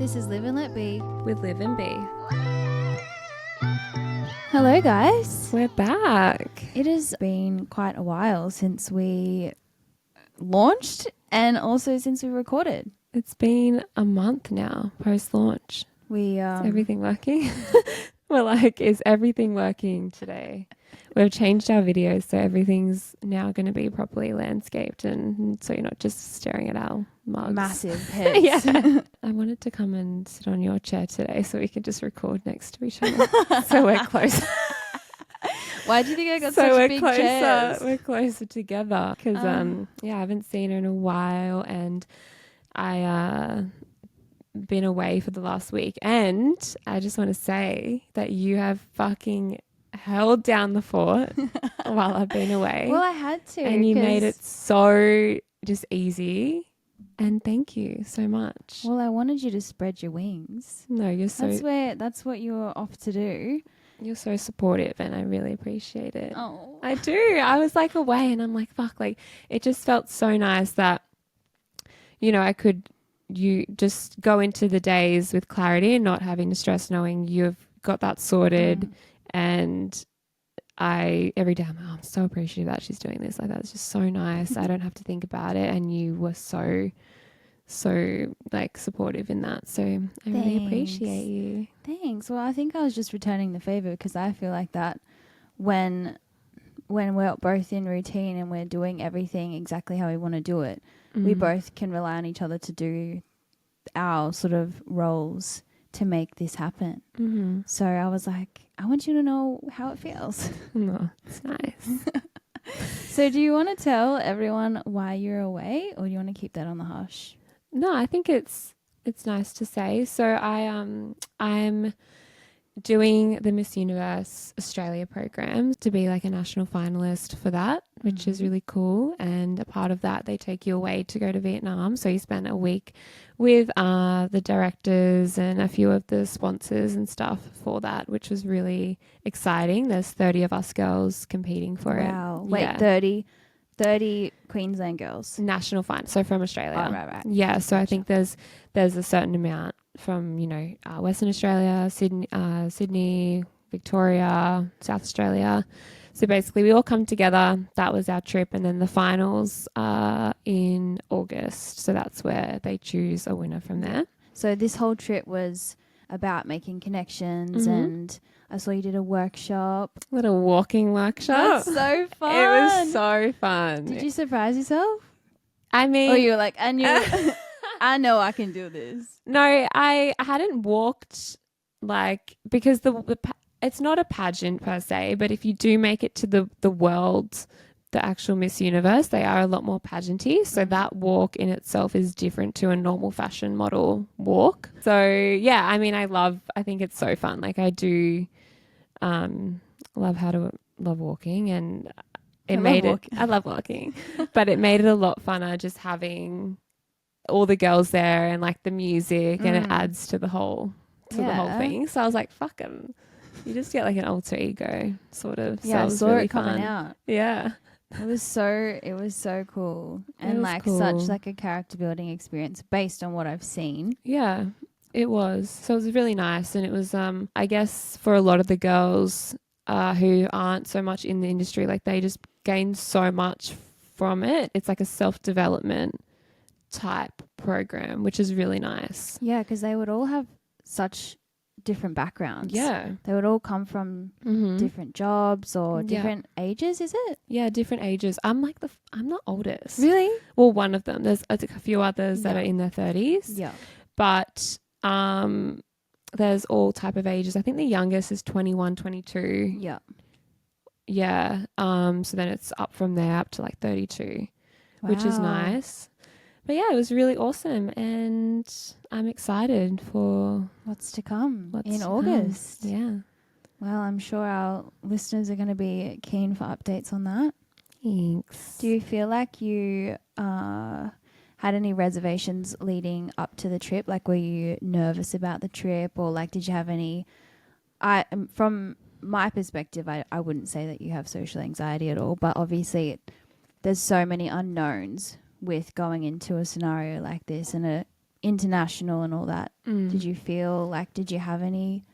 This is Live and Let B with Live and B. Hello guys. We're back. It has been quite a while since we launched and also since we recorded. It's been a month now post-launch. Is everything working? We're like, is everything working today? We've changed our videos, so everything's now going to be properly landscaped, and so you're not just staring at our mugs. Massive heads. Yeah. I wanted to come and sit on your chair today so we could just record next to each other. So we're close. Why do you think I got so such we're big closer, chairs? We're closer together because I haven't seen her in a while, and I been away for the last week, and I just want to say that you have fucking held down the fort while I've been away. Well, I had to, and you made it so just easy, and thank you so much. Well, I wanted you to spread your wings. No, you're so that's what you were off to do. You're so supportive, and I really appreciate it. Oh, I do. I was like away, and I'm like, fuck, like it just felt so nice that, you know, you just go into the days with clarity and not having to stress, knowing you've got that sorted. And every day I'm so appreciative that she's doing this. Like, that's just so nice. I don't have to think about it. And you were so like supportive in that. So I really appreciate you. Thanks. Well, I think I was just returning the favor because I feel like that when we're both in routine and we're doing everything exactly how we want to do it, we both can rely on each other to do our sort of roles to make this happen. Mm-hmm. So I was like, I want you to know how it feels. Oh, it's nice. So do you want to tell everyone why you're away, or do you want to keep that on the hush? No, I think it's nice to say. So I'm doing the Miss Universe Australia program to be like a national finalist for that, which is really cool. And a part of that, they take you away to go to Vietnam. So you spend a week with the directors and a few of the sponsors and stuff for that, which was really exciting. There's 30 of us girls competing for it. Wow. Wait, 30 Queensland girls. National final. So from Australia. Oh, right. Yeah. So I think there's a certain amount from, you know, Western Australia, Sydney, Victoria, South Australia. So basically we all come together. That was our trip. And then the finals are in August. So that's where they choose a winner from there. So this whole trip was about making connections, and I saw you did a workshop. Little walking workshop. That's so fun. It was so fun. Did you surprise yourself? I mean... Or you were like, I know I can do this. No, I hadn't walked, like, because it's not a pageant per se, but if you do make it to the world, the actual Miss Universe, they are a lot more pageanty. So that walk in itself is different to a normal fashion model walk. So yeah, I mean, I think it's so fun. Like, I do love walking, and I love walking, but it made it a lot funner just having all the girls there and like the music, and it adds to the whole thing. So I was like, fuck 'em. You just get like an alter ego sort of. Yeah, so I saw really it coming out. Yeah. It was so cool. And like cool. Such like a character building experience based on what I've seen. Yeah, it was. So it was really nice. And it was, I guess for a lot of the girls who aren't so much in the industry, like they just gain so much from it. It's like a self-development type program, which is really nice. Yeah, because they would all have such different backgrounds. Yeah. They would all come from different jobs or different ages, is it? Yeah, different ages. I'm the oldest. Really? Well, one of them. There's a few others that are in their 30s. Yeah. But there's all type of ages. I think the youngest is 21, 22. Yeah. Yeah. So then it's up from there up to like 32, which is nice. But yeah, it was really awesome, and I'm excited for what's to come in August. Yeah. Well, I'm sure our listeners are going to be keen for updates on that. Thanks. Do you feel like you had any reservations leading up to the trip? Like, were you nervous about the trip, or like, did you have any? From my perspective, I wouldn't say that you have social anxiety at all, but obviously there's so many unknowns with going into a scenario like this, and international and all that. Did you feel like, did you have any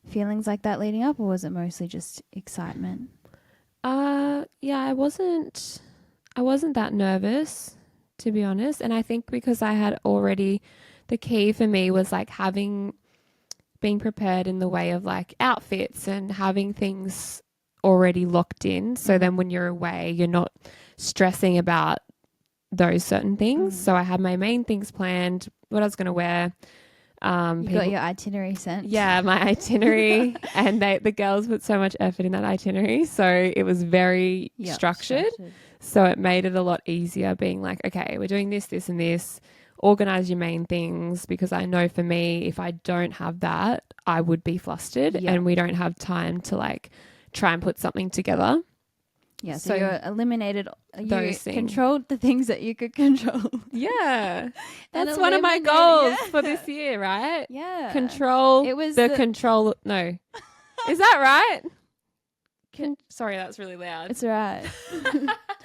feelings like that leading up, or was it mostly just excitement? Yeah, I wasn't that nervous, to be honest. And I think because I had already, the key for me was like being prepared in the way of like outfits and having things already locked in. So then when you're away, you're not stressing about those certain things. So I had my main things planned, what I was going to wear. You got your itinerary sent? Yeah, my itinerary. And the girls put so much effort in that itinerary. So it was very structured. So it made it a lot easier being like, okay, we're doing this, this, and this. Organize your main things, because I know for me, if I don't have that, I would be flustered and we don't have time to like try and put something together. Yeah, so you eliminated, those things. Controlled the things that you could control. Yeah. That's one of my goals for this year, right? Yeah. Control control. No. Is that right? Sorry, that's really loud. It's all right.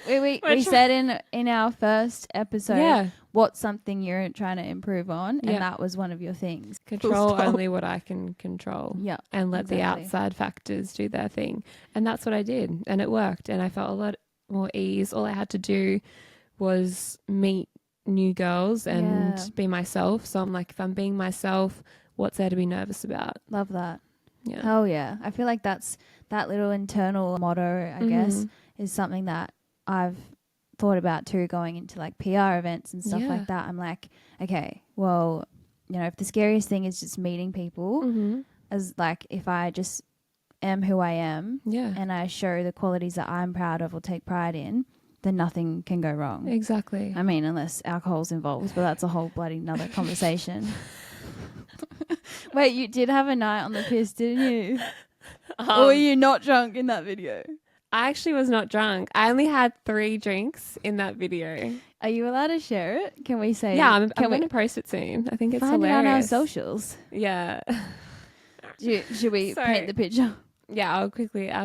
we said in our first episode what's something you're trying to improve on, and that was one of your things. Control only what I can control. Yeah. And let the outside factors do their thing. And that's what I did. And it worked. And I felt a lot more ease. All I had to do was meet new girls and be myself. So I'm like, if I'm being myself, what's there to be nervous about? Love that. Yeah. Hell yeah. I feel like that little internal motto, I guess, is something that I've thought about too, going into like PR events and stuff like that. I'm like, okay, well, you know, if the scariest thing is just meeting people, as like if I just am who I am and I show the qualities that I'm proud of or take pride in, then nothing can go wrong. Exactly. I mean, unless alcohol's involved, but that's a whole bloody another conversation. Wait, you did have a night on the piss, didn't you? Or were you not drunk in that video? I actually was not drunk. I only had 3 drinks in that video. Are you allowed to share it? Can we say? Yeah, I'm going to post it soon. I think it's hilarious. Find it on our socials. Yeah. Should we paint the picture? Yeah, I'll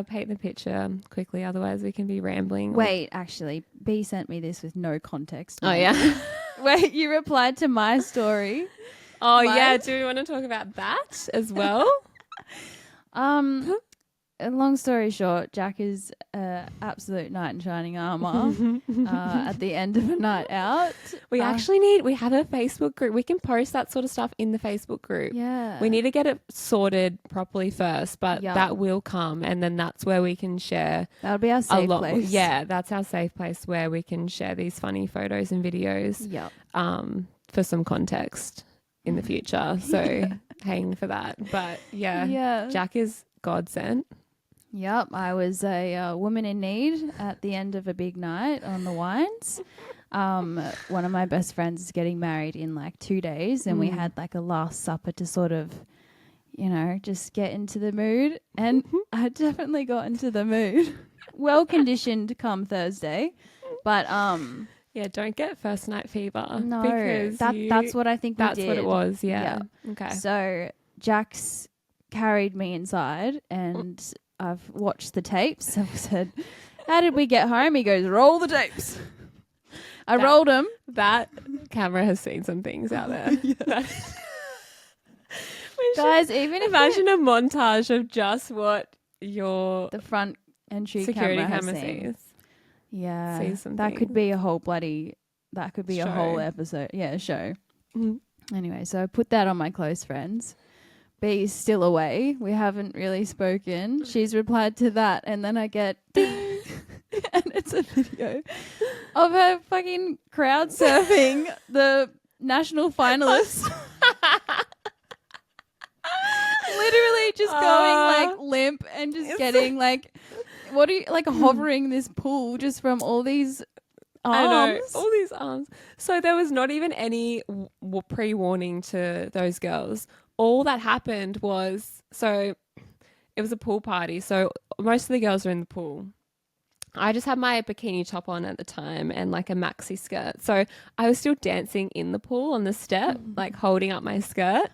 paint the picture quickly. Otherwise, we can be rambling. Wait, actually, B sent me this with no context. Oh, yeah? Wait, you replied to my story. Oh, yeah. Do we want to talk about that as well? Long story short, Jack is absolute knight in shining armor at the end of a night out. We have a Facebook group. We can post that sort of stuff in the Facebook group. Yeah. We need to get it sorted properly first, but that will come, and then that's where we can share. That'll be our safe place. Yeah, that's our safe place where we can share these funny photos and videos for some context in the future. So hang for that. But yeah, Jack is God sent. Yep, I was a woman in need at the end of a big night on the wines. One of my best friends is getting married in like 2 days, and we had like a last supper to sort of, you know, just get into the mood. And I definitely got into the mood. Well conditioned come Thursday, but yeah, don't get first night fever. No, because that's what I think we did. That's what it was. Yeah. Okay. So Jack's carried me inside, and I've watched the tapes. I said, how did we get home? He goes, roll the tapes. I rolled them. That camera has seen some things out there. Guys, even imagine a montage of just what the front entry security camera sees. Yeah. Sees some that things. could be a whole a whole episode. Yeah, a show. Anyway, so I put that on my close friends. B is still away. We haven't really spoken. She's replied to that, and then I get ding, and it's a video of her fucking crowd surfing the national finalists. Literally just going like limp and just getting like, hovering this pool just from all these arms. I know, all these arms. So there was not even any pre-warning to those girls. All that happened was, so it was a pool party. So most of the girls were in the pool. I just had my bikini top on at the time and like a maxi skirt. So I was still dancing in the pool on the step, like holding up my skirt.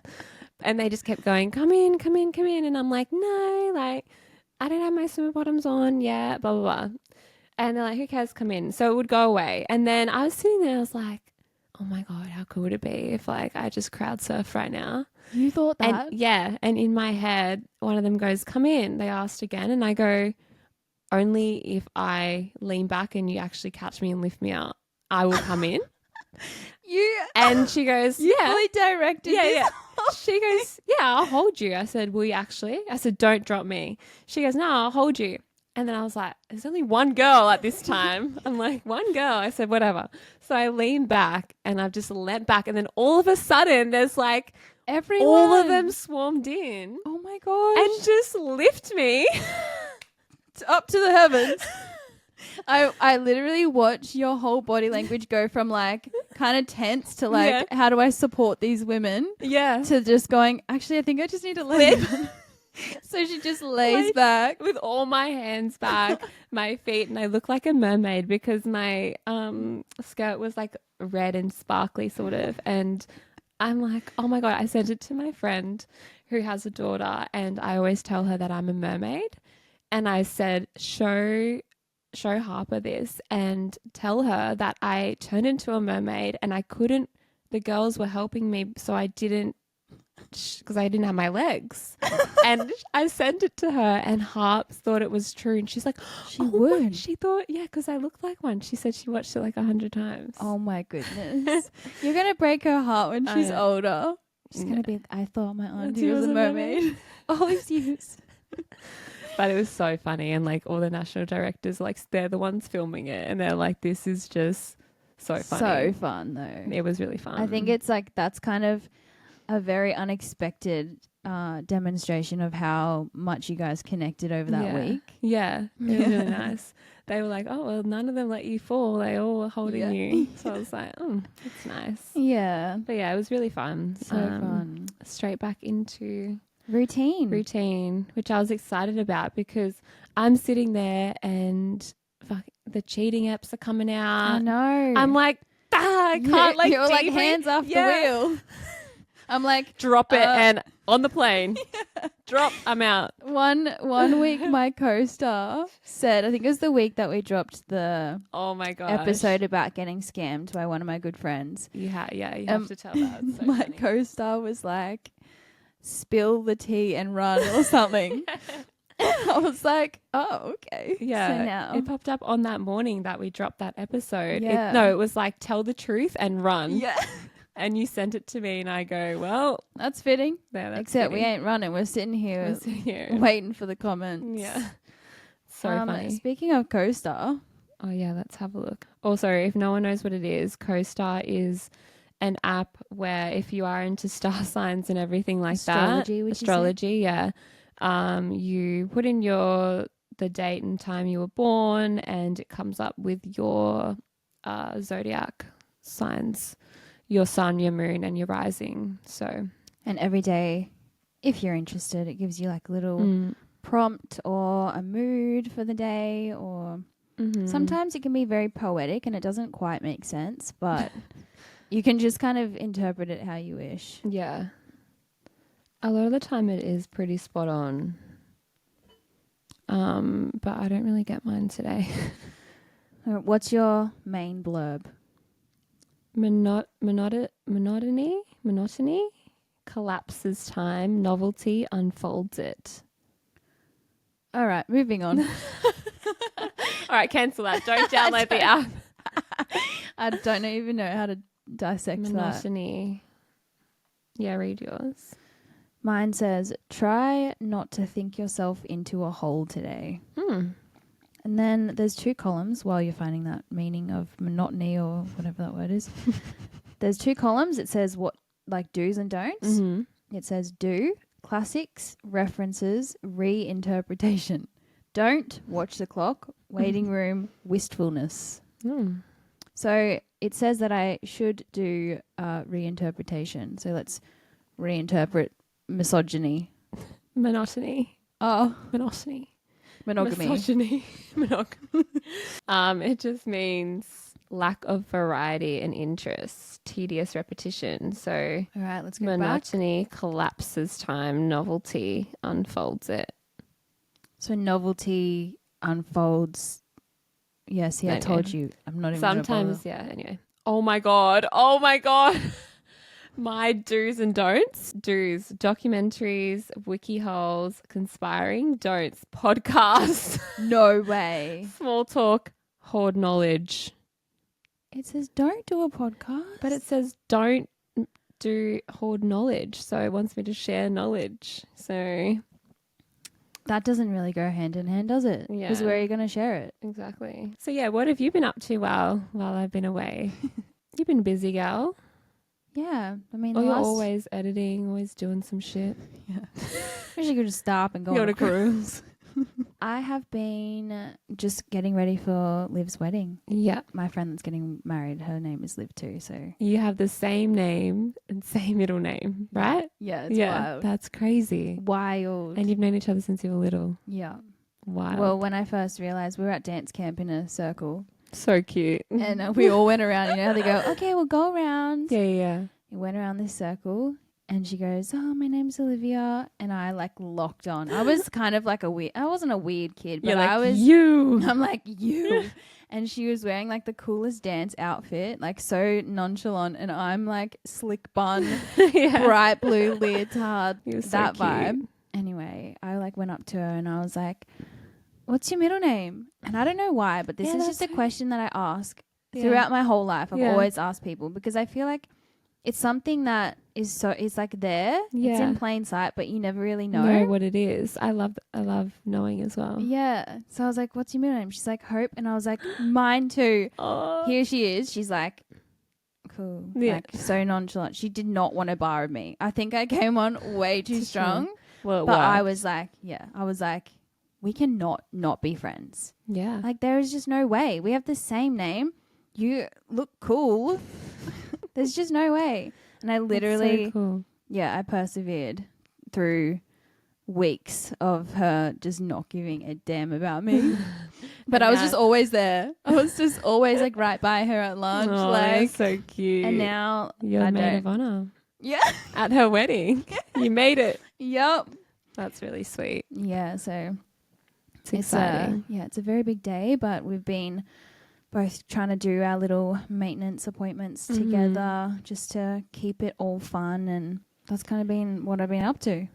And they just kept going, come in, come in, come in. And I'm like, no, like I don't have my swimmer bottoms on yet, blah, blah, blah. And they're like, who cares, come in. So it would go away. And then I was sitting there, I was like, oh my God, how cool would it be if like I just crowd surf right now? You thought that? And in my head, one of them goes, come in. They asked again. And I go, only if I lean back and you actually catch me and lift me up, I will come in. And she goes, you yeah. fully directed Yeah, this. yeah. She goes, yeah, I'll hold you. I said, will you actually? I said, don't drop me. She goes, no, I'll hold you. And then I was like, there's only one girl at this time. I'm like, one girl. I said, whatever. So I leaned back and I've just leant back. And then all of a sudden there's like Everyone. all of them swarmed in Oh my gosh. and just lift me. Up to the heavens. I literally watch your whole body language go from like kind of tense to like, how do I support these women? Yeah. To just going, actually, I think I just need to lay down. So she just lays back. With all my hands back, my feet, and I look like a mermaid because my skirt was like red and sparkly sort of. And I'm like, oh my God, I sent it to my friend who has a daughter and I always tell her that I'm a mermaid. And I said, show Harper this and tell her that I turned into a mermaid and the girls were helping me, so I didn't, because I didn't have my legs. And I sent it to her and Harp thought it was true. And she's like, She would. She thought, yeah, because I looked like one. She said she watched it like 100 times. Oh my goodness. You're going to break her heart when she's older. She's going to be like, I thought my auntie was a mermaid. All these years. But it was so funny. And like all the national directors, like they're the ones filming it. And they're like, this is just so funny. So fun though. It was really fun. I think it's like, that's kind of a very unexpected demonstration of how much you guys connected over that week. Yeah, it was really nice. They were like, oh, well, none of them let you fall. They all were holding you. So I was like, oh, that's nice. Yeah. But yeah, it was really fun. So fun. Straight back into routine, which I was excited about because I'm sitting there and the cheating apps are coming out. I know. I'm like, I can't like you're like hands off the wheel. I'm like, drop it and on the plane. Drop, I'm out. One week my co-star said, I think it was the week that we dropped the episode about getting scammed by one of my good friends. You have to tell that. It's so my funny. co-star was like, spill the tea and run or something. I was like, oh, okay. Yeah. So now it popped up on that morning that we dropped that episode. Yeah. It was like, tell the truth and run. Yeah. And you sent it to me and I go, well. That's fitting. Yeah, that's Except fitting. we ain't running. We're sitting here waiting for the comments. Yeah. So funny. Speaking of co-star. Oh, yeah. Let's have a look. Also, if no one knows what it is, co-star is an app where if you are into star signs and everything like astrology, yeah. You put in the date and time you were born and it comes up with your zodiac signs. Your sun, your moon, and your rising. And every day, if you're interested, it gives you like a little prompt or a mood for the day, or sometimes it can be very poetic and it doesn't quite make sense, but you can just kind of interpret it how you wish. Yeah. A lot of the time it is pretty spot on. But I don't really get mine today. What's your main blurb? Monotony collapses time, novelty unfolds it. All right, moving on. All right, cancel that. Don't download the app. I don't even know how to dissect monotony. that. Yeah, read yours. Mine says, try not to think yourself into a hole today. And then there's 2 columns while you're finding that meaning of monotony or whatever that word is. There's 2 columns. It says what, like do's and don'ts. It says do, classics, references, reinterpretation. Don't, watch the clock, waiting room, wistfulness. So it says that I should do reinterpretation. So let's reinterpret misogyny. Monotony. Oh. Monotony. Monogamy. Misogyny. Monogamy. It just means lack of variety and interest, tedious repetition. So all right, let's go monotony back. Collapses time, novelty unfolds it. So novelty unfolds. Yes, I told you. I'm not even sometimes, yeah, anyway. Oh my God. Oh my God. My do's and don'ts. Do's, documentaries, wiki holes, conspiring. Don'ts, podcasts, No way. small talk, hoard knowledge. It says don't do a podcast. But it says don't do hoard knowledge. So it wants me to share knowledge. So that doesn't really go hand in hand, does it? Yeah. Because where are you going to share it? exactly. So yeah, what have you been up to while I've been away? You've been busy, gal. Yeah. I mean, Or you're always editing, always doing some shit. Yeah. Wish you could just stop and go on a cruise. I have been just getting ready for Liv's wedding. Yeah. My friend that's getting married, her name is Liv too, so. You have the same name and same middle name, right? Yeah, it's wild. That's crazy. Wild. And you've known each other since you were little. Yeah. Wild. Well, when I first realised, we were at dance camp in a circle. So cute. And we all went around, you know how they go, okay, we'll go around. Yeah. We went around this circle and she goes, oh, my name's Olivia. And I like locked on. I was kind of like I wasn't a weird kid, but Like, I was. you. I'm like, you. And she was wearing like the coolest dance outfit, like so nonchalant. And I'm like slick bun, bright blue leotard, that cute. vibe. Anyway, I like went up to her and I was like, what's your middle name? And I don't know why, but this is just a question that I ask throughout my whole life. I've always asked people because I feel like it's something that is like there. Yeah. It's in plain sight, but you never really know what it is. I love knowing as well. Yeah. So I was like, what's your middle name? She's like, Hope. And I was like, mine too. Oh. Here she is. She's like, cool. Yeah. Like so nonchalant. She did not want to bar of me. I think I came on way too strong. Well, but I was like, we cannot not be friends. Yeah. Like there is just no way. We have the same name. You look cool. There's just no way. And I literally, so cool. I persevered through weeks of her just not giving a damn about me. But I was just always there. I was just always like right by her at lunch. Oh, like so cute. And now you're maid of honor. Yeah. At her wedding. You made it. Yep. That's really sweet. Yeah, so it's exciting. It's a very big day, but we've been both trying to do our little maintenance appointments together just to keep it all fun, and that's kind of been what I've been up to.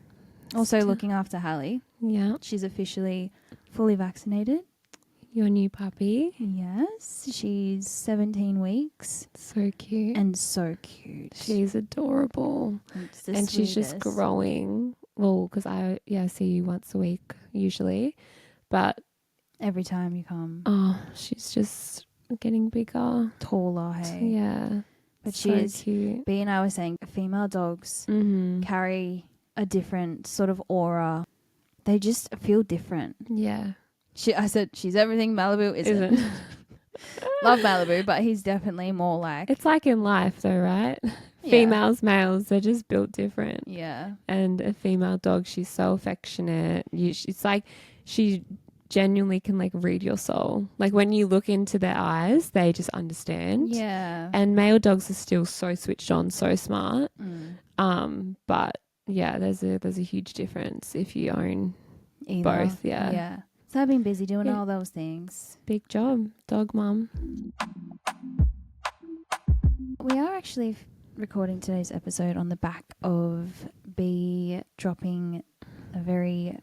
Also looking after Hallie. Yeah. She's officially fully vaccinated. Your new puppy. Yes. She's 17 weeks. So cute. And so cute. She's adorable. And she's just growing. Well, because I see you once a week usually. But every time you come. Oh, she's just getting bigger. Taller, hey? Yeah. But so she's cute. B and I were saying female dogs carry a different sort of aura. They just feel different. Yeah. I said she's everything Malibu isn't. Love Malibu, but he's definitely more like... It's like in life though, right? Yeah. Females, males, they're just built different. Yeah. And a female dog, she's so affectionate. It's like she genuinely can like read your soul. Like when you look into their eyes, they just understand. Yeah. And male dogs are still so switched on, so smart. But yeah, there's a huge difference if you own both. Yeah. Yeah. So I've been busy doing all those things. Big job, dog mum. We are actually recording today's episode on the back of B dropping a very,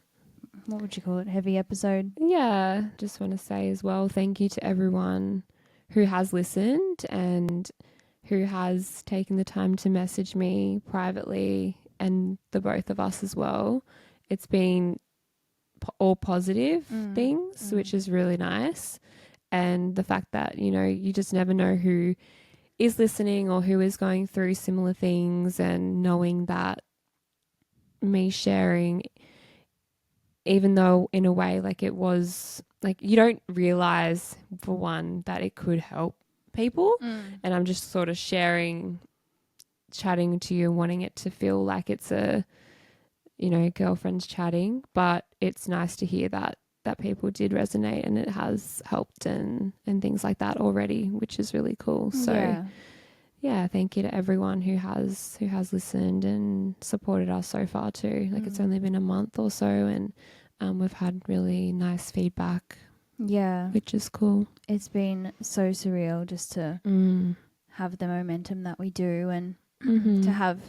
what would you call it, heavy episode. Yeah, just want to say as well, thank you to everyone who has listened and who has taken the time to message me privately, and the both of us as well. It's been all positive things, which is really nice. And the fact that, you just never know who is listening or who is going through similar things, and knowing that me sharing, even though in a way like it was like you don't realize for one that it could help people, and I'm just sort of chatting to you and wanting it to feel like it's a girlfriends chatting, but it's nice to hear that people did resonate and it has helped and things like that already, which is really cool. So yeah, thank you to everyone who has listened and supported us so far too. Like it's only been a month or so, and we've had really nice feedback. Yeah. Which is cool. It's been so surreal just to have the momentum that we do, and Mm-hmm. to have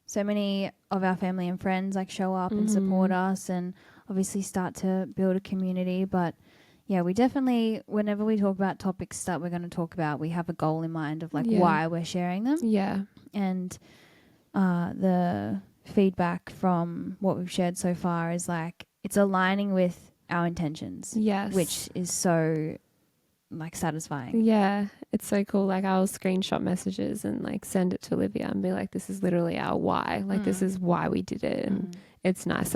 so many of our family and friends like show up and support us, and obviously start to build a community. But yeah, we definitely, whenever we talk about topics that we're going to talk about, we have a goal in mind of like why we're sharing them. Yeah. And the feedback from what we've shared so far is like it's aligning with our intentions. Yes. Which is so like satisfying. Yeah. It's so cool. Like I'll screenshot messages and like send it to Olivia and be like, this is literally our why. Like this is why we did it. And it's nice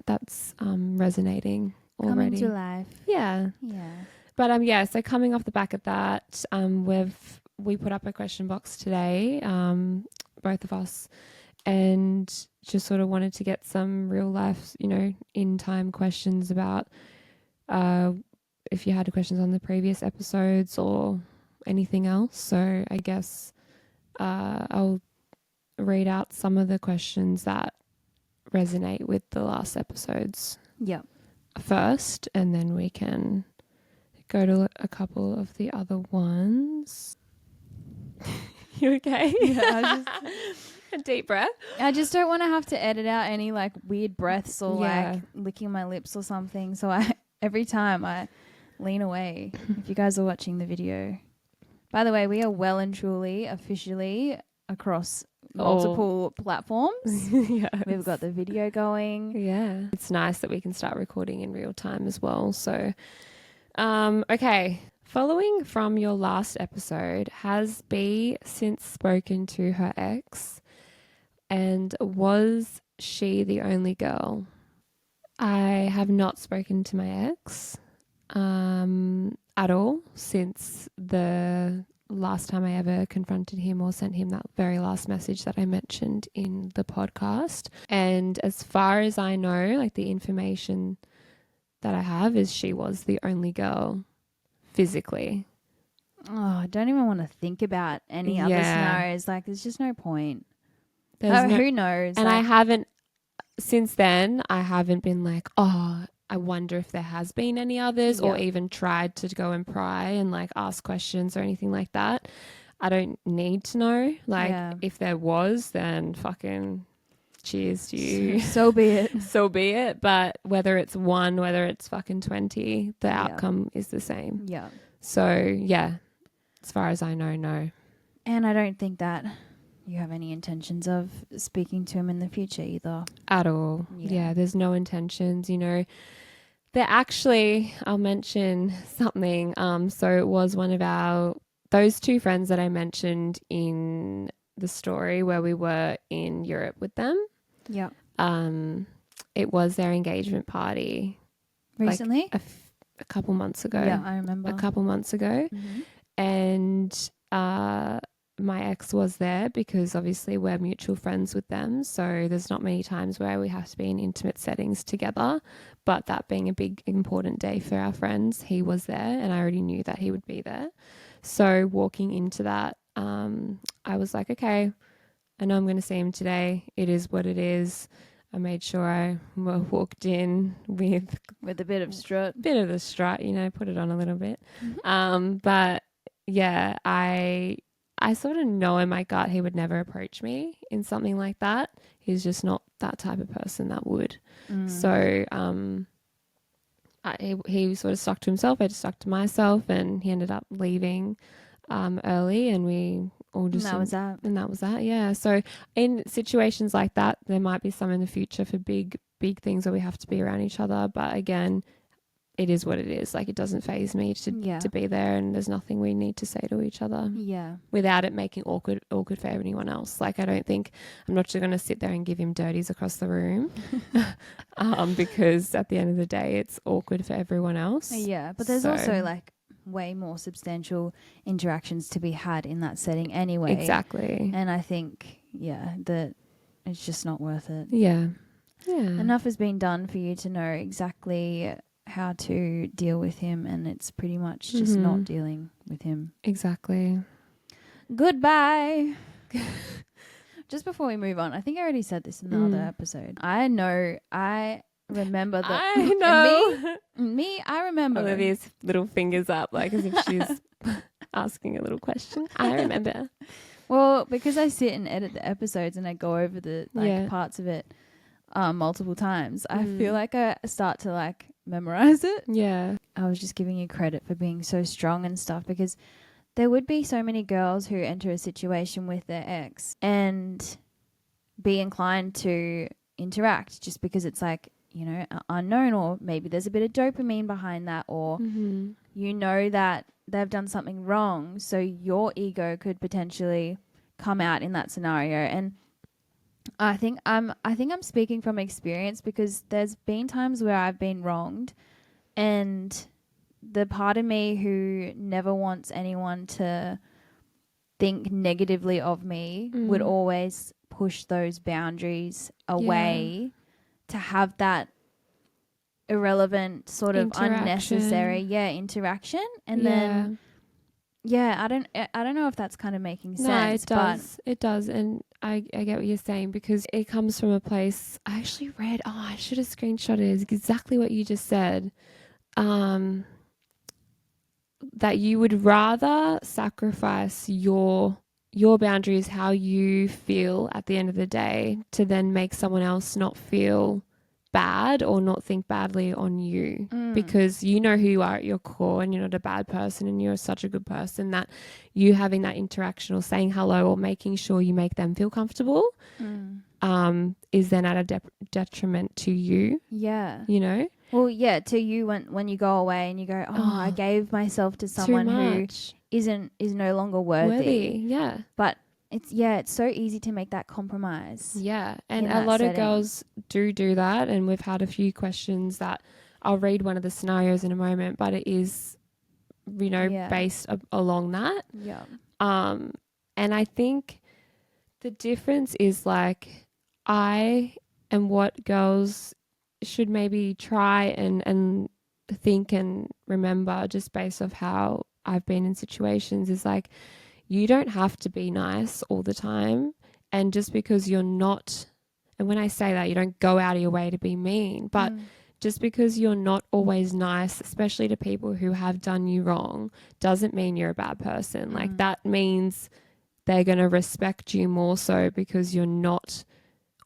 that's resonating already. Coming to life. Yeah. Yeah. But yeah, so coming off the back of that, we put up a question box today, both of us, and just sort of wanted to get some real life, in time questions about if you had questions on the previous episodes or anything else. So I guess I'll read out some of the questions that resonate with the last episodes first, and then we can go to a couple of the other ones. You okay? Yeah, a deep breath. I just don't want to have to edit out any like weird breaths or like licking my lips or something. So every time I lean away. If you guys are watching the video. By the way, we are well and truly officially across multiple platforms. We've got the video going. Yeah. It's nice that we can start recording in real time as well. So, okay. Following from your last episode, has B since spoken to her ex? And was she the only girl? I have not spoken to my ex at all since the last time I ever confronted him or sent him that very last message that I mentioned in the podcast. And as far as I know, like the information that I have is she was the only girl physically. Oh, I don't even want to think about any other scenarios. Like, there's just no point. Who knows? And I haven't, since then, I haven't been like, oh, I wonder if there has been any others or even tried to go and pry and like ask questions or anything like that. I don't need to know. Like if there was, then fucking cheers to you. So be it. So be it. But whether it's one, whether it's fucking 20, the outcome is the same. Yeah. So yeah, as far as I know, no. And I don't think that you have any intentions of speaking to him in the future either. At all. Yeah, there's no intentions, They're actually, I'll mention something. So it was one of those two friends that I mentioned in the story where we were in Europe with them. Yeah. It was their engagement party. Recently? Like a couple months ago. Yeah, I remember. A couple months ago. Mm-hmm. And my ex was there because obviously we're mutual friends with them. So there's not many times where we have to be in intimate settings together. But that being a big important day for our friends, he was there and I already knew that he would be there. So walking into that, I was like, okay, I know I'm going to see him today. It is what it is. I made sure I walked in with a bit of strut. Bit of the strut, put it on a little bit. But yeah, I sort of know in my gut he would never approach me in something like that. He's just not that type of person that would. So he sort of stuck to himself. I just stuck to myself, and he ended up leaving early, and we all just... And that was that, yeah. So in situations like that, there might be some in the future for big things where we have to be around each other. But again, it is what it is. Like, it doesn't faze me to be there, and there's nothing we need to say to each other without it making awkward for anyone else. Like, I'm not just going to sit there and give him dirties across the room because at the end of the day, it's awkward for everyone else. Yeah, but there's also like way more substantial interactions to be had in that setting anyway. Exactly. And I think, that it's just not worth it. Yeah. Enough has been done for you to know exactly how to deal with him, and it's pretty much just not dealing with him. Exactly. Goodbye. Just before we move on, I think I already said this in the other episode. I remember that. I know. I remember. Olivia's little fingers up, like as if she's asking a little question. I remember. Well, because I sit and edit the episodes and I go over the parts of it multiple times, I feel like I start to like memorize it. Yeah. I was just giving you credit for being so strong and stuff, because there would be so many girls who enter a situation with their ex and be inclined to interact just because it's like, you know, unknown, or maybe there's a bit of dopamine behind that, or you know that they've done something wrong, so your ego could potentially come out in that scenario. And I think I'm speaking from experience, because there's been times where I've been wronged, and the part of me who never wants anyone to think negatively of me would always push those boundaries away to have that irrelevant sort of unnecessary interaction. And then I don't know if that's kind of making sense. It does. And I get what you're saying, because it comes from a place I actually read. I should have screenshotted it. It's exactly what you just said. That you would rather sacrifice your boundaries, how you feel at the end of the day, to then make someone else not feel bad or not think badly on you, because you know who you are at your core, and you're not a bad person, and you're such a good person, that you having that interaction or saying hello or making sure you make them feel comfortable is then at a detriment to you. Yeah. You know? Well, yeah, to you when you go away and you go, I gave myself to someone who is no longer worthy. Yeah. But it's so easy to make that compromise. Yeah. And a lot of girls do that. And we've had a few questions that I'll read one of the scenarios in a moment, but it is, you know, based along that. Yeah. And I think the difference is like, and what girls should maybe try and think and remember, just based off how I've been in situations, is like, you don't have to be nice all the time. And just because you're not, and when I say that, you don't go out of your way to be mean, but just because you're not always nice, especially to people who have done you wrong, doesn't mean you're a bad person. Like, that means they're going to respect you more so, because you're not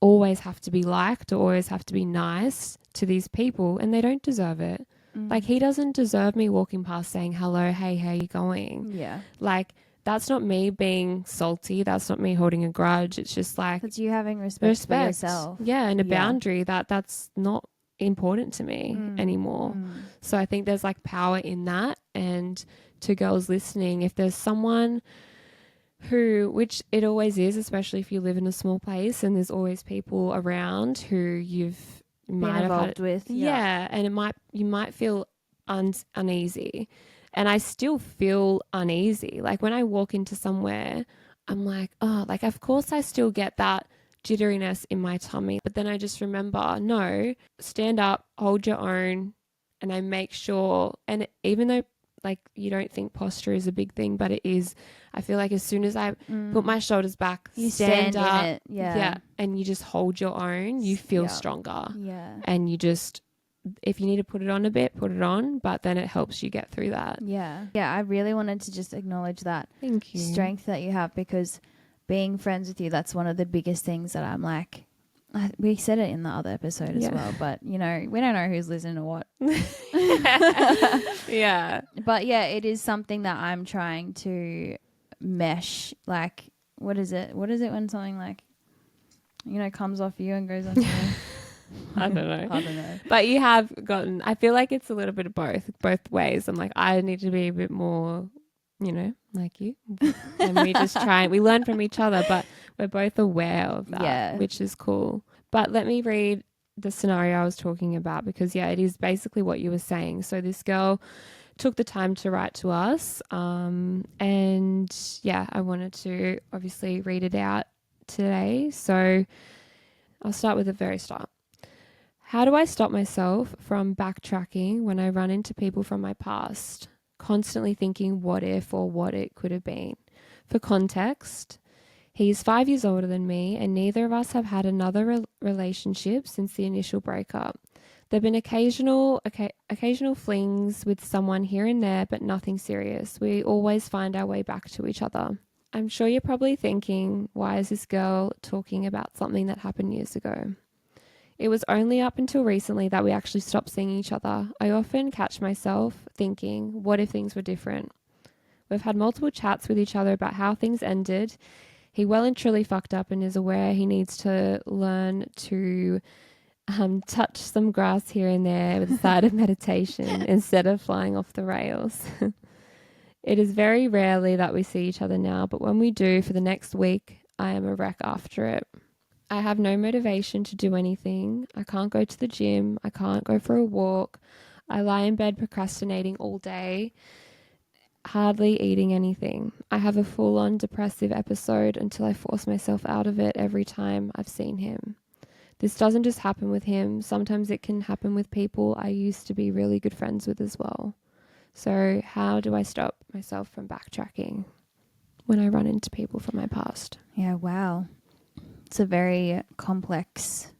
always have to be liked or always have to be nice to these people, and they don't deserve it. Like, he doesn't deserve me walking past saying hello, hey, how you going? Yeah. Like, that's not me being salty. That's not me holding a grudge. It's just like, it's you having respect for yourself. Yeah, and a boundary that's not important to me anymore. So I think there's like power in that. And to girls listening, if there's someone who, which it always is, especially if you live in a small place and there's always people around who you've been involved with. Yeah. And you might feel uneasy. And I still feel uneasy. Like, when I walk into somewhere, I'm like, oh, like, of course I still get that jitteriness in my tummy. But then I just remember, no, stand up, hold your own. And I make sure, and even though like you don't think posture is a big thing, but it is, I feel like as soon as I put my shoulders back, you stand up, in it. Yeah. And you just hold your own, you feel stronger. Yeah. And you just, if you need to put it on a bit, put it on, but then it helps you get through that. Yeah. Yeah, I really wanted to just acknowledge that Thank you. strength that you have, because being friends with you, that's one of the biggest things that I'm like, we said it in the other episode as well, but you know, we don't know who's listening to what. Yeah. But yeah, it is something that I'm trying to mesh. Like, what is it when something like, you know, comes off you and goes off you? I don't know. But you have gotten, I feel like it's a little bit of both ways. I'm like, I need to be a bit more, you know, like you. And we just we learn from each other, but we're both aware of that, which is cool. But let me read the scenario I was talking about, because it is basically what you were saying. So this girl took the time to write to us. And I wanted to obviously read it out today. So I'll start with the very start. How do I stop myself from backtracking when I run into people from my past, constantly thinking what if or what it could have been? For context, he's 5 years older than me, and neither of us have had another relationship since the initial breakup. There've been occasional flings with someone here and there, but nothing serious. We always find our way back to each other. I'm sure you're probably thinking, why is this girl talking about something that happened years ago? It was only up until recently that we actually stopped seeing each other. I often catch myself thinking, what if things were different? We've had multiple chats with each other about how things ended. He well and truly fucked up and is aware he needs to learn to touch some grass here and there with a side of meditation instead of flying off the rails. It is very rarely that we see each other now, but when we do for the next week, I am a wreck after it. I have no motivation to do anything. I can't go to the gym. I can't go for a walk. I lie in bed procrastinating all day, hardly eating anything. I have a full-on depressive episode until I force myself out of it every time I've seen him. This doesn't just happen with him. Sometimes it can happen with people I used to be really good friends with as well. So how do I stop myself from backtracking when I run into people from my past? Yeah, wow. It's a very complex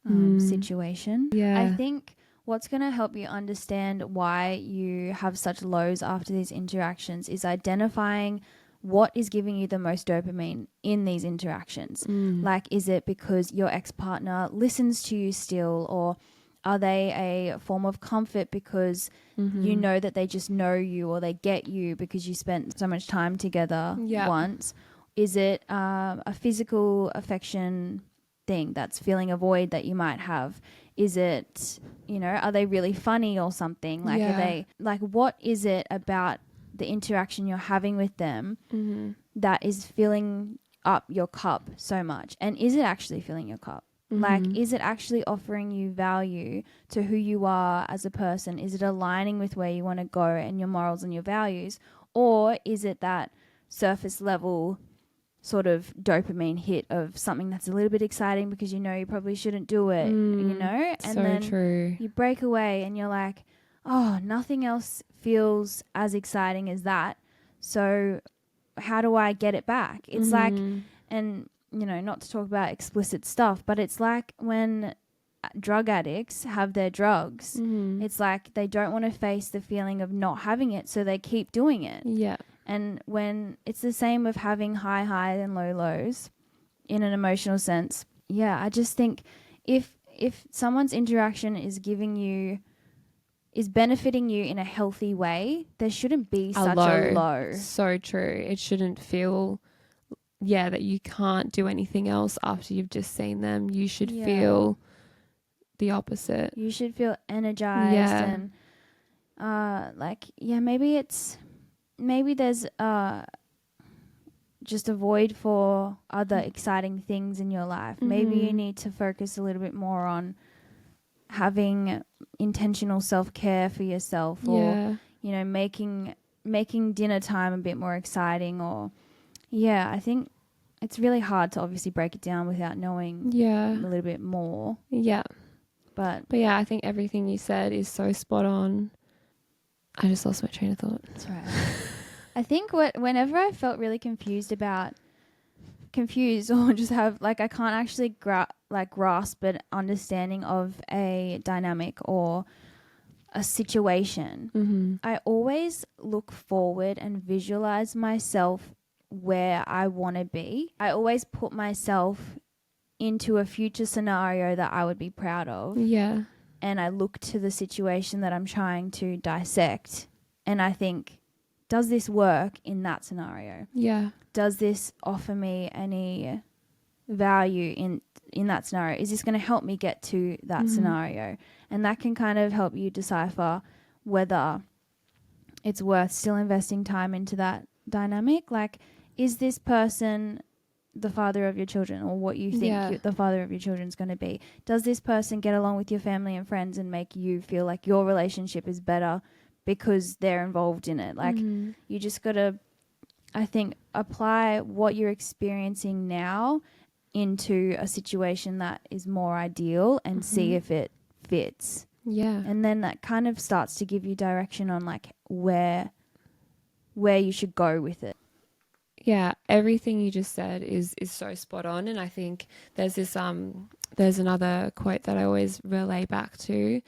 situation. Yeah. I think what's going to help you understand why you have such lows after these interactions is identifying what is giving you the most dopamine in these interactions. Like, is it because your ex-partner listens to you still, or are they a form of comfort because you know that they just know you, or they get you because you spent so much time together once? Is it a physical affection thing that's filling a void that you might have? Is it, are they really funny or something? Like, are they, like, what is it about the interaction you're having with them that is filling up your cup so much? And is it actually filling your cup? Like, is it actually offering you value to who you are as a person? Is it aligning with where you want to go and your morals and your values? Or is it that surface level sort of dopamine hit of something that's a little bit exciting because you probably shouldn't do it, And so then true. you break away and you're like, oh, nothing else feels as exciting as that. So how do I get it back? It's like, and not to talk about explicit stuff, but it's like when drug addicts have their drugs, it's like they don't want to face the feeling of not having it, so they keep doing it. Yeah. And when it's the same with having high highs and low lows in an emotional sense. Yeah, I just think if someone's interaction is benefiting you in a healthy way, there shouldn't be such a low. So true. It shouldn't feel that you can't do anything else after you've just seen them. You should feel the opposite. You should feel energized and maybe there's just a void for other exciting things in your life. Maybe you need to focus a little bit more on having intentional self-care for yourself, or making dinner time a bit more exciting, or I think it's really hard to obviously break it down without knowing a little bit more. But I think everything you said is so spot on. I just lost my train of thought. That's right. I think whenever I felt really confused or just have, like, I can't actually grasp an understanding of a dynamic or a situation, I always look forward and visualize myself where I want to be. I always put myself into a future scenario that I would be proud of. Yeah. And I look to the situation that I'm trying to dissect, and I think, does this work in that scenario? Yeah. Does this offer me any value in that scenario? Is this going to help me get to that scenario? And that can kind of help you decipher whether it's worth still investing time into that dynamic. Like, is this person the father of your children, or what you think the father of your children is going to be? Does this person get along with your family and friends and make you feel like your relationship is better because they're involved in it? Like, you just got to, I think, apply what you're experiencing now into a situation that is more ideal and see if it fits. Yeah. And then that kind of starts to give you direction on, like, where you should go with it. Yeah, everything you just said is so spot on. And I think there's this there's another quote that I always relay back to,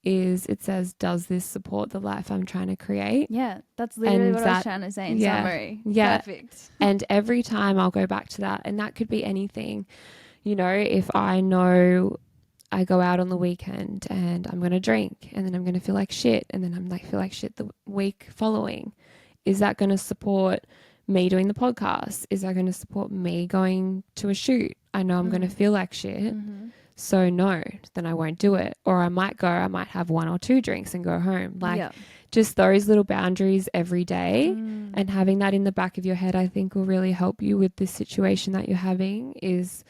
is it says, does this support the life I'm trying to create? Yeah, that's literally And what I was trying to say in yeah, summary. yeah. Perfect. And every time I'll go back to that, and that could be anything. You know, if I know I go out on the weekend and I'm going to drink and then I'm going to feel like shit and then I'm like feel like shit the week following, is that going to support me doing the podcast? Is that going to support me going to a shoot? I know I'm going to feel like shit. Mm-hmm. So no, then I won't do it. Or I might have 1 or 2 drinks and go home. Like just those little boundaries every day, and having that in the back of your head, I think will really help you with this situation that you're having. Is,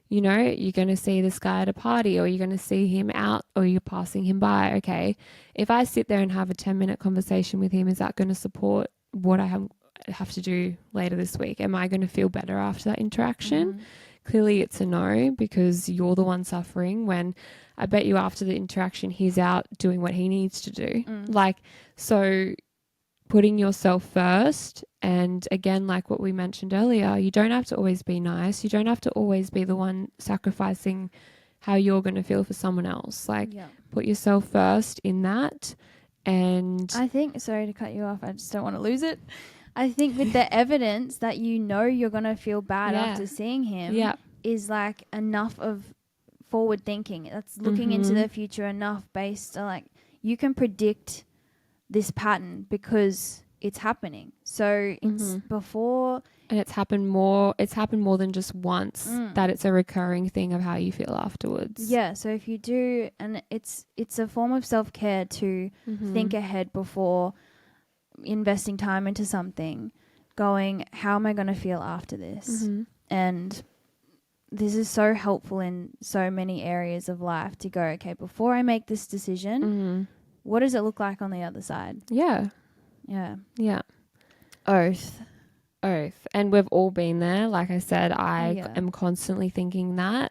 you know, you're going to see this guy at a party, or you're going to see him out, or you're passing him by. Okay, if I sit there and have a 10-minute conversation with him, is that going to support what I have to do later this week? Am I going to feel better after that interaction? Clearly it's a no, because you're the one suffering, when I bet you after the interaction he's out doing what he needs to do. Like, so putting yourself first, and again, like what we mentioned earlier, you don't have to always be nice. You don't have to always be the one sacrificing how you're going to feel for someone else. Like, put yourself first in that. And I think, sorry to cut you off, I just don't want to lose it. I think with the evidence that you know you're going to feel bad after seeing him is like enough of forward thinking. That's looking into the future enough, based on like you can predict this pattern because it's happening. So it's before, and it's happened more than just once, that it's a recurring thing of how you feel afterwards. Yeah, so if you do, and it's a form of self-care to think ahead before investing time into something, going, how am I going to feel after this? And this is so helpful in so many areas of life, to go, okay, before I make this decision, what does it look like on the other side? Yeah. Oath. And we've all been there. Like I said, I am constantly thinking that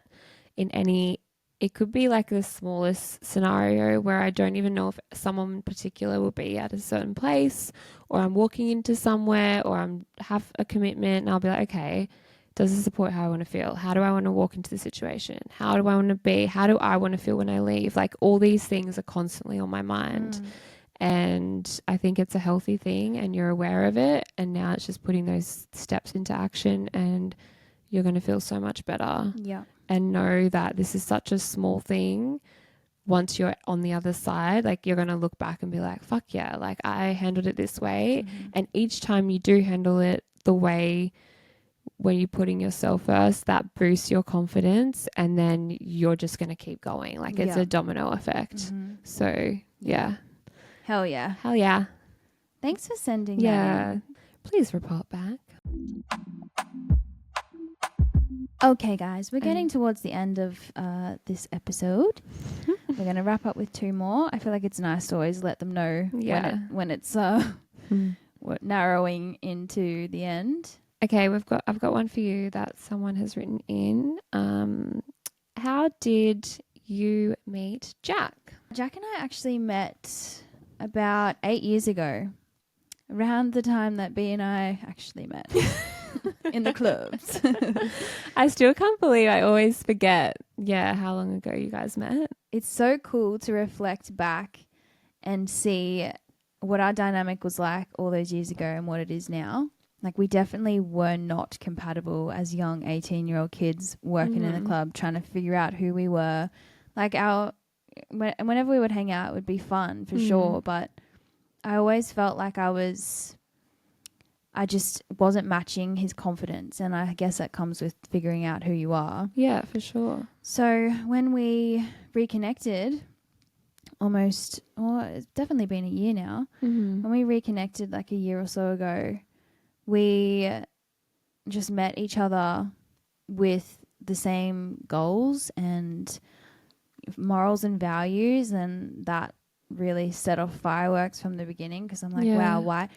it could be like the smallest scenario where I don't even know if someone in particular will be at a certain place, or I'm walking into somewhere, or I'm have a commitment, and I'll be like, okay, does this support how I want to feel? How do I want to walk into the situation? How do I want to be? How do I want to feel when I leave? Like, all these things are constantly on my mind. And I think it's a healthy thing, and you're aware of it. And now it's just putting those steps into action, and you're going to feel so much better. Yeah. And know that this is such a small thing. Once you're on the other side, like, you're going to look back and be like, fuck yeah, like I handled it this way. And each time you do handle it the way, when you're putting yourself first, that boosts your confidence, and then you're just going to keep going. Like, it's a domino effect. So yeah. Hell yeah. Hell yeah. Thanks for sending that in. Please report back. Okay, guys, we're getting towards the end of this episode. We're going to wrap up with 2 more. I feel like it's nice to always let them know when it's narrowing into the end. Okay, I've got one for you that someone has written in. How did you meet Jack? Jack and I actually met about 8 years ago, around the time that B and I actually met in the clubs. I still can't believe, I always forget how long ago you guys met. It's so cool to reflect back and see what our dynamic was like all those years ago and what it is now. Like, we definitely were not compatible as young 18-year-old kids working in the club, trying to figure out who we were. Like, whenever we would hang out, it would be fun for sure, but I always felt like I just wasn't matching his confidence, and I guess that comes with figuring out who you are. Yeah, for sure. So when we reconnected, it's definitely been a year now. When we reconnected like a year or so ago, we just met each other with the same goals and morals and values, and that really set off fireworks from the beginning, because I'm like, wow,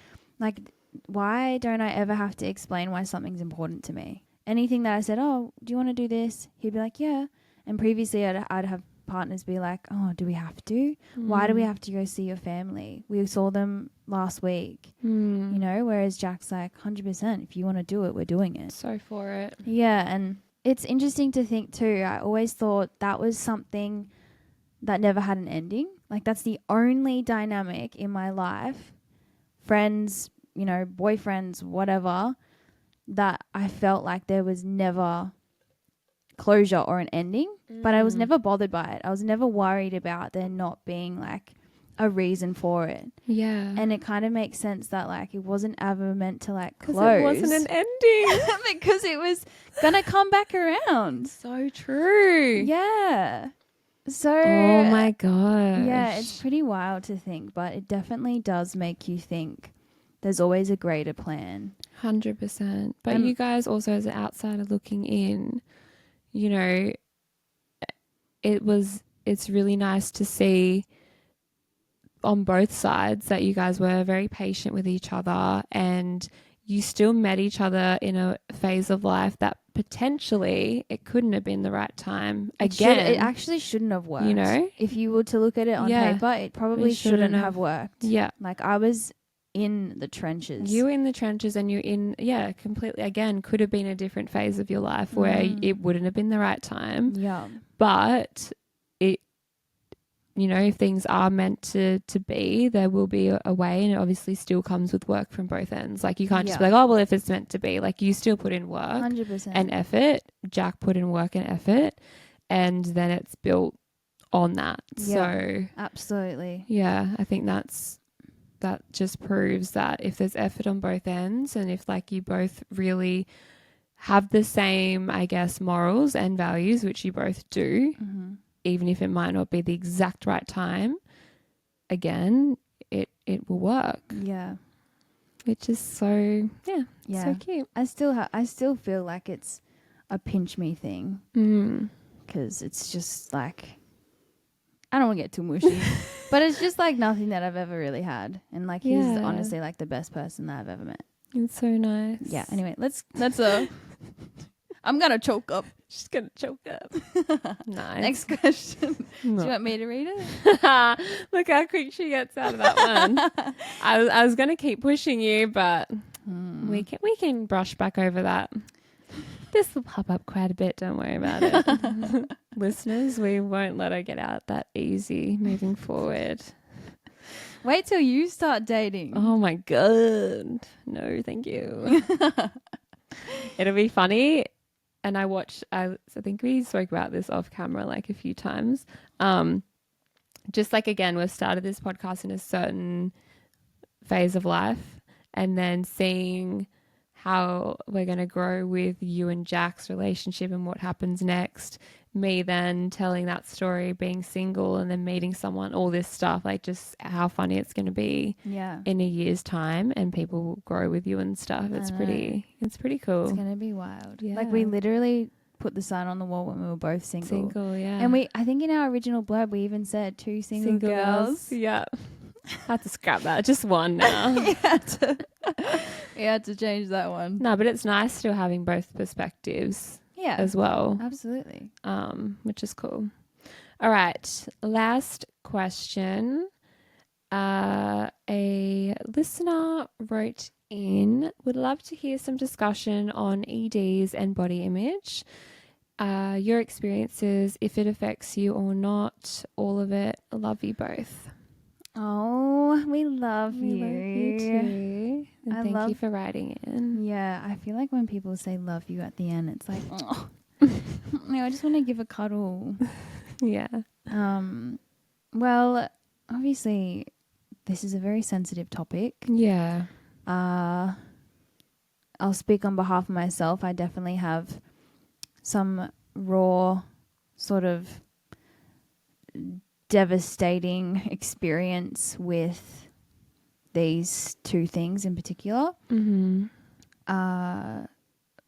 why don't I ever have to explain why something's important to me? Anything that I said, oh, do you want to do this? He'd be like, yeah. And previously I'd have partners be like, oh, do we have to? Why do we have to go see your family? We saw them last week, you know, whereas Jack's like, 100%, if you want to do it, we're doing it. So for it. Yeah, and it's interesting to think too. I always thought that was something that never had an ending. Like, that's the only dynamic in my life, friends, you know, boyfriends, whatever, that I felt like there was never closure or an ending, but I was never bothered by it. I was never worried about there not being like a reason for it. Yeah. And it kind of makes sense that like it wasn't ever meant to like close. Because it wasn't an ending. Because it was gonna come back around. So true. Yeah. So Oh my gosh. yeah, it's pretty wild to think, but it definitely does make you think there's always a greater plan. 100%. But you guys also, as an outsider looking in, you know, it's really nice to see on both sides that you guys were very patient with each other, and you still met each other in a phase of life that potentially it couldn't have been the right time. Again, It actually shouldn't have worked. You know? If you were to look at it on paper, it probably shouldn't have worked. Yeah. Like, I was in the trenches. You were in the trenches, and you're in, completely, again, could have been a different phase of your life where it wouldn't have been the right time. Yeah. But it, you know, if things are meant to be, there will be a way, and it obviously still comes with work from both ends. Like, you can't just be like, oh, well, if it's meant to be, like, you still put in work 100%. and effort. Jack put in work and effort, and then it's built on that. Yeah, so absolutely. Yeah, I think that just proves that if there's effort on both ends, and if like you both really have the same, I guess, morals and values, which you both do, even if it might not be the exact right time, again, it will work. Yeah. Which is so cute. I still feel like it's a pinch me thing, because it's just like, I don't want to get too mushy, but it's just like nothing that I've ever really had, and like he's honestly like the best person that I've ever met. It's so nice. Yeah. Anyway, let's I'm gonna choke up. She's gonna choke up. Nice. Next question. Do you want me to read it? Look how quick she gets out of that one. I was gonna keep pushing you, but we can brush back over that. This will pop up quite a bit. Don't worry about it. Listeners, we won't let her get out that easy moving forward. Wait till you start dating. Oh my God. No, thank you. It'll be funny. And I think we spoke about this off camera like a few times. Just like, again, we've started this podcast in a certain phase of life, and then seeing how we're going to grow with you and Jack's relationship and what happens next. Me then telling that story, being single and then meeting someone, all this stuff, like just how funny it's going to be in a year's time, and people will grow with you and stuff. It's pretty cool. It's going to be wild. Yeah. Like, we literally put the sign on the wall when we were both single. Yeah. And I think in our original blurb, we even said two single girls. Yeah. I had to scrap that. Just one now. You had to change that one. No, but it's nice still having both perspectives as well. Absolutely. Which is cool. All right. Last question. A listener wrote in, would love to hear some discussion on EDs and body image. Your experiences, if it affects you or not, all of it. Love you both. Oh, we love you. We love you too. And thank you for writing in. Yeah, I feel like when people say love you at the end, it's like, oh, I just want to give a cuddle. Yeah. Well, obviously, this is a very sensitive topic. Yeah. I'll speak on behalf of myself. I definitely have some raw sort of devastating experience with these two things in particular.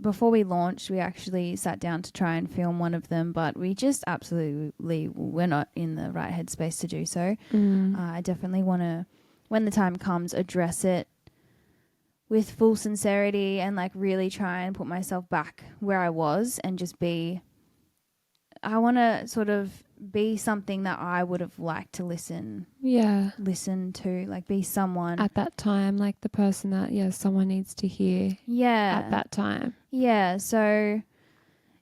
Before we launched, we actually sat down to try and film one of them, but we just absolutely were not in the right headspace to do so. I definitely want to, when the time comes, address it with full sincerity and like really try and put myself back where I was and just I want to sort of be something that I would have liked to listen to, like be someone at that time, like the person that someone needs to hear at that time. Yeah, so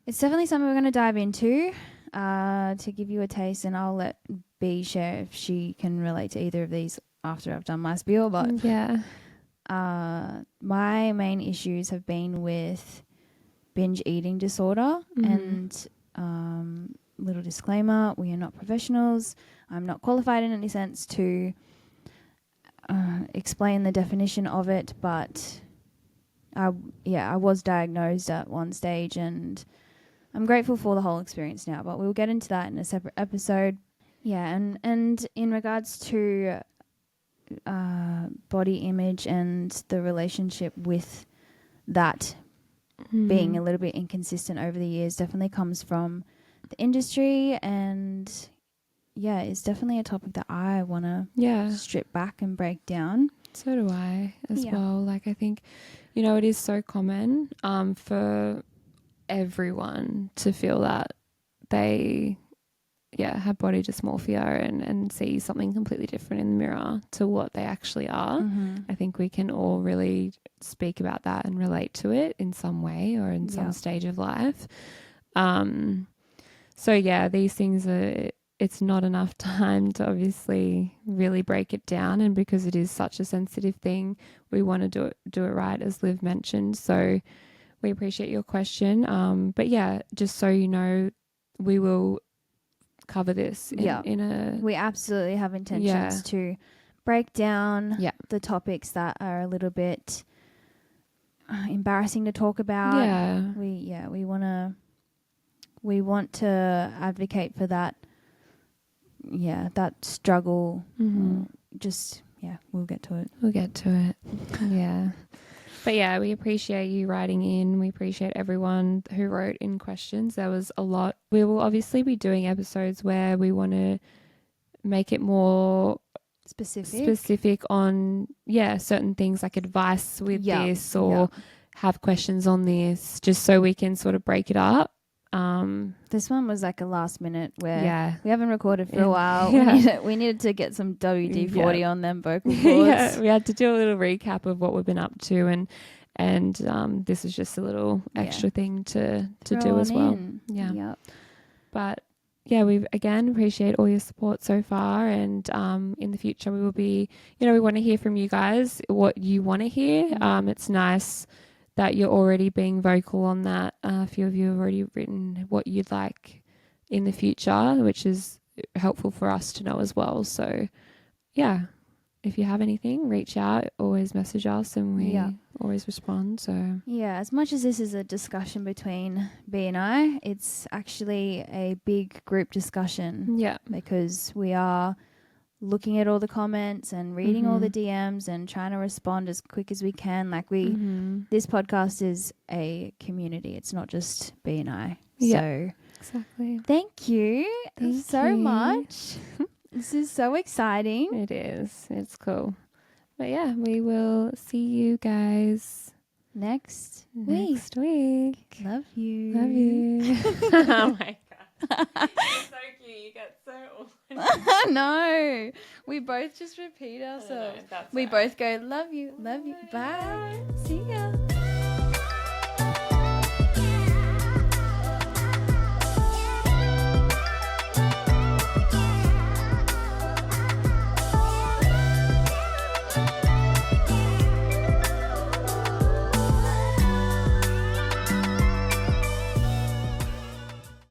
it's definitely something we're going to dive into to give you a taste, and I'll let B share if she can relate to either of these after I've done my spiel. But my main issues have been with binge eating disorder, and little disclaimer, we are not professionals. I'm not qualified in any sense to explain the definition of it, but I was diagnosed at one stage, and I'm grateful for the whole experience now, but we'll get into that in a separate episode. Yeah, and in regards to body image and the relationship with that being a little bit inconsistent over the years definitely comes from the industry, and it's definitely a topic that I want to strip back and break down. So do I as well. Like I think, it is so common for everyone to feel that they have body dysmorphia and see something completely different in the mirror to what they actually are. I think we can all really speak about that and relate to it in some way or in some stage of life. So these things it's not enough time to obviously really break it down, and because it is such a sensitive thing, we want to do it right, as Liv mentioned. So we appreciate your question. But just so you know, we will cover this in a... We absolutely have intentions to break down the topics that are a little bit embarrassing to talk about. We want to advocate for that struggle. We'll get to it. Yeah. But we appreciate you writing in. We appreciate everyone who wrote in questions. There was a lot. We will obviously be doing episodes where we want to make it more specific on certain things, like advice with this, or have questions on this, just so we can sort of break it up. This one was like a last minute where we haven't recorded for a while. We needed to get some WD-40 on them vocal cords. We had to do a little recap of what we've been up to, and this is just a little extra thing to do as well. But we again appreciate all your support so far, and in the future we will be, we want to hear from you guys what you want to hear. It's nice that you're already being vocal on that. A few of you have already written what you'd like in the future, which is helpful for us to know as well. So, if you have anything, reach out, always message us, and we always respond. So, as much as this is a discussion between B and I, it's actually a big group discussion. Because we are looking at all the comments and reading all the DMs and trying to respond as quick as we can. Like this podcast is a community. It's not just B and I. So exactly. Thank you so much. This is so exciting. It is. It's cool. But we will see you guys next week. Love you. Oh my God. You're so cute. You get so awkward. No. We both just repeat ourselves. We both go, love you. Bye. See ya.